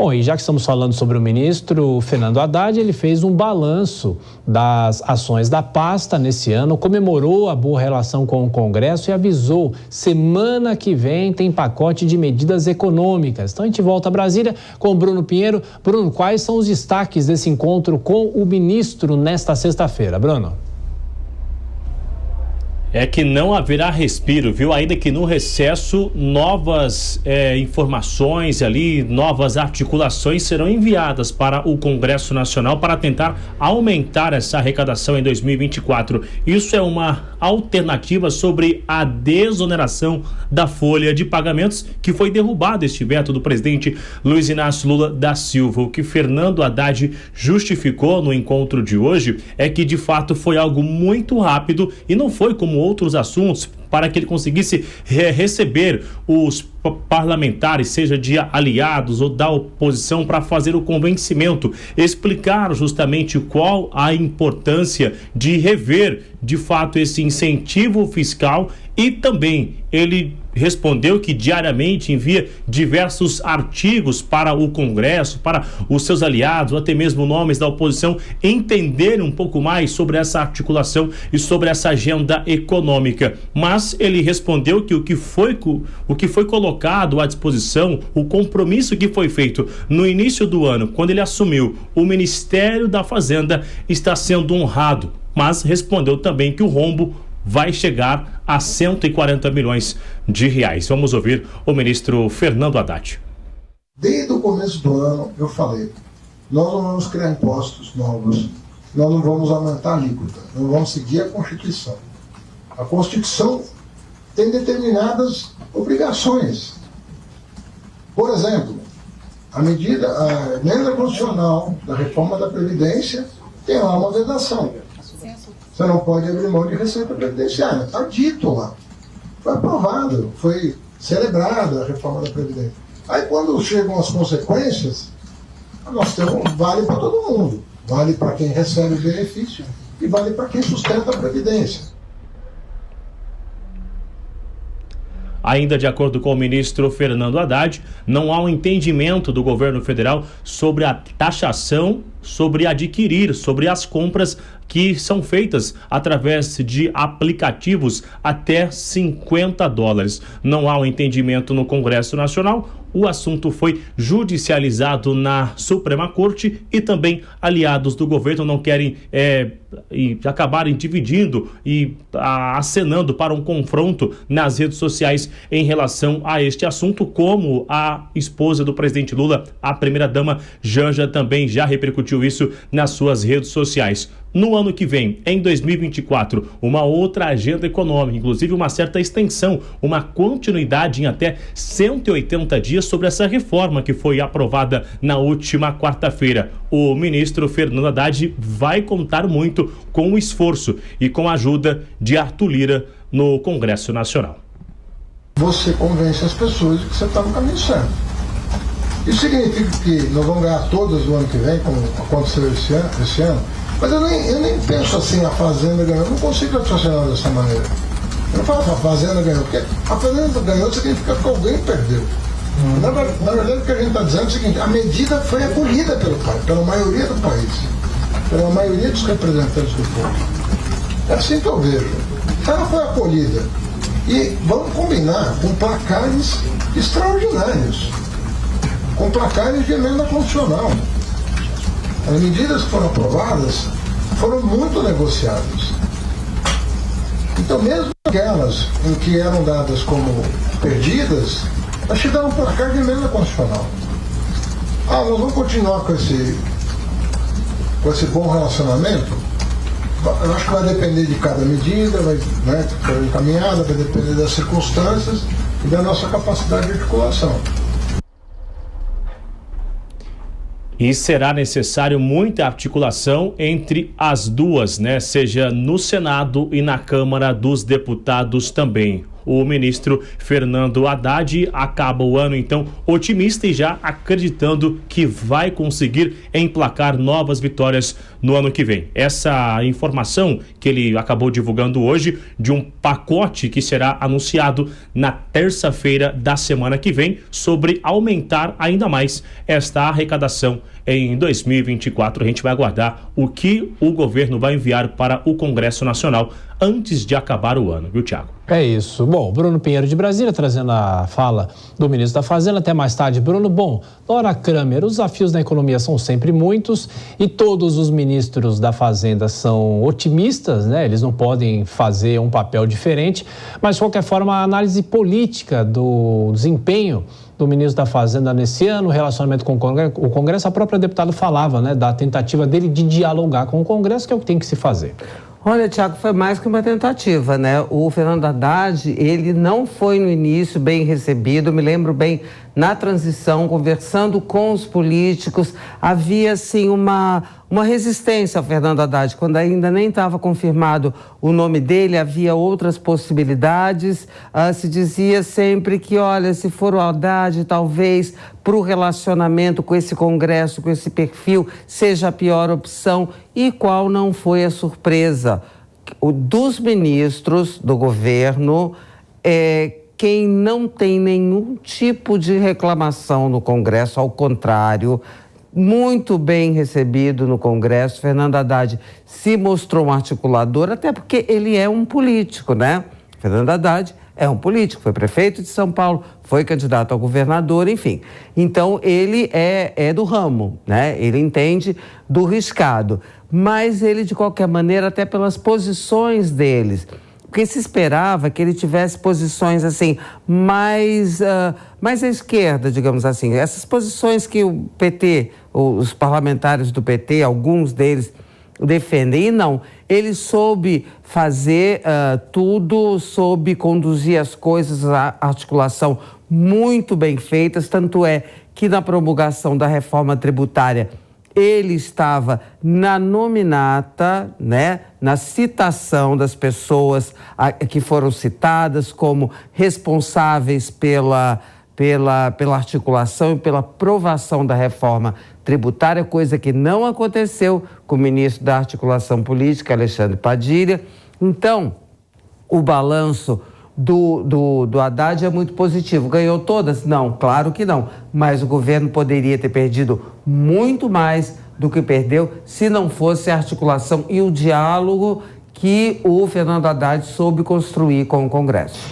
Bom, e já que estamos falando sobre o ministro Fernando Haddad, ele fez um balanço das ações da pasta nesse ano, comemorou a boa relação com o Congresso e avisou, semana que vem tem pacote de medidas econômicas. Então a gente volta a Brasília com o Bruno Pinheiro. Bruno, quais são os destaques desse encontro com o ministro nesta sexta-feira? Bruno. É que não haverá respiro, viu? Ainda que no recesso, novas informações ali, novas articulações serão enviadas para o Congresso Nacional para tentar aumentar essa arrecadação em 2024. Isso é uma alternativa sobre a desoneração da folha de pagamentos, que foi derrubado este veto do presidente Luiz Inácio Lula da Silva. O que Fernando Haddad justificou no encontro de hoje é que, de fato, foi algo muito rápido e não foi como outros assuntos para que ele conseguisse receber os parlamentares, seja de aliados ou da oposição, para fazer o convencimento, explicar justamente qual a importância de rever de fato esse incentivo fiscal. E também ele respondeu que diariamente envia diversos artigos para o Congresso, para os seus aliados, ou até mesmo nomes da oposição, entenderem um pouco mais sobre essa articulação e sobre essa agenda econômica. Mas ele respondeu que o que foi colocado à disposição, o compromisso que foi feito no início do ano, quando ele assumiu o Ministério da Fazenda, está sendo honrado. Mas respondeu também que o rombo vai chegar a 140 milhões de reais. Vamos ouvir o ministro Fernando Haddad. Desde o começo do ano eu falei, nós não vamos criar impostos novos, nós não vamos aumentar a alíquota, nós vamos seguir a Constituição. A Constituição tem determinadas obrigações. Por exemplo, a emenda constitucional da reforma da Previdência tem lá uma vedação. Você não pode abrir mão de receita previdenciária. Está dito lá. Foi aprovado, foi celebrada a reforma da Previdência. Aí quando chegam as consequências, nós temos, vale para todo mundo. Vale para quem recebe o benefício e vale para quem sustenta a Previdência. Ainda de acordo com o ministro Fernando Haddad, não há um entendimento do governo federal sobre a taxação, sobre adquirir, sobre as compras que são feitas através de aplicativos até $50. Não há um entendimento no Congresso Nacional. O assunto foi judicializado na Suprema Corte e também aliados do governo não querem acabarem dividindo e acenando para um confronto nas redes sociais em relação a este assunto, como a esposa do presidente Lula, a primeira-dama Janja, também já repercutiu isso nas suas redes sociais. No ano que vem, em 2024, uma outra agenda econômica, inclusive uma certa extensão, uma continuidade em até 180 dias sobre essa reforma que foi aprovada na última quarta-feira. O ministro Fernando Haddad vai contar muito com o esforço e com a ajuda de Arthur Lira no Congresso Nacional. Você convence as pessoas de que você está no caminho certo. Isso significa que nós vamos ganhar todas no ano que vem, como aconteceu esse ano. Mas eu nem penso assim, a Fazenda ganhou. Eu não consigo raciocinar dessa maneira. Eu não falo a Fazenda ganhou, porque a Fazenda ganhou significa que alguém perdeu. Na verdade, o que a gente está dizendo é o seguinte: a medida foi acolhida pela maioria do país, pela maioria dos representantes do povo. É assim que eu vejo. Ela foi acolhida. E vamos combinar com placares extraordinários, com placares de emenda constitucional. As medidas que foram aprovadas foram muito negociadas. Então, mesmo aquelas em que eram dadas como perdidas, elas chegaram um placar de emenda constitucional. Nós vamos continuar com esse bom relacionamento? Eu acho que vai depender de cada medida, vai ser encaminhada, vai depender das circunstâncias e da nossa capacidade de articulação. E será necessário muita articulação entre as duas, seja no Senado e na Câmara dos Deputados também. O ministro Fernando Haddad acaba o ano, então, otimista e já acreditando que vai conseguir emplacar novas vitórias no ano que vem. Essa informação que ele acabou divulgando hoje, de um pacote que será anunciado na terça-feira da semana que vem, sobre aumentar ainda mais esta arrecadação em 2024. A gente vai aguardar o que o governo vai enviar para o Congresso Nacional antes de acabar o ano, viu, Tiago? É isso. Bom, Bruno Pinheiro de Brasília trazendo a fala do ministro da Fazenda. Até mais tarde, Bruno. Bom, Nora Kramer, os desafios da economia são sempre muitos e todos os ministros da Fazenda são otimistas, né? Eles não podem fazer um papel diferente, mas de qualquer forma a análise política do desempenho do ministro da Fazenda nesse ano, o relacionamento com o Congresso, a própria deputada falava, né, da tentativa dele de dialogar com o Congresso, que é o que tem que se fazer. Olha, Tiago, foi mais que uma tentativa, né? O Fernando Haddad, ele não foi no início bem recebido, me lembro bem, na transição, conversando com os políticos, havia, assim, uma resistência ao Fernando Haddad, quando ainda nem estava confirmado o nome dele, havia outras possibilidades, se dizia sempre que, olha, se for o Haddad, talvez para o relacionamento com esse Congresso, com esse perfil, seja a pior opção, e qual não foi a surpresa? Dos ministros do governo, quem não tem nenhum tipo de reclamação no Congresso, ao contrário, muito bem recebido no Congresso. Fernando Haddad se mostrou um articulador, até porque ele é um político, né? Fernando Haddad é um político, foi prefeito de São Paulo, foi candidato a governador, enfim. Então, ele é do ramo, né? Ele entende do riscado. Mas ele, de qualquer maneira, até pelas posições deles, porque se esperava que ele tivesse posições, assim, mais à esquerda, digamos assim. Essas posições que o PT, os parlamentares do PT, alguns deles defendem. E não, ele soube fazer tudo, soube conduzir as coisas, a articulação muito bem feitas, tanto é que na promulgação da reforma tributária ele estava na nominata, né, na citação das pessoas que foram citadas como responsáveis pela articulação e pela aprovação da reforma tributária, coisa que não aconteceu com o ministro da Articulação Política, Alexandre Padilha. Então, o balanço do Haddad é muito positivo. Ganhou todas? Não, claro que não. Mas o governo poderia ter perdido muito mais do que perdeu se não fosse a articulação e o diálogo que o Fernando Haddad soube construir com o Congresso.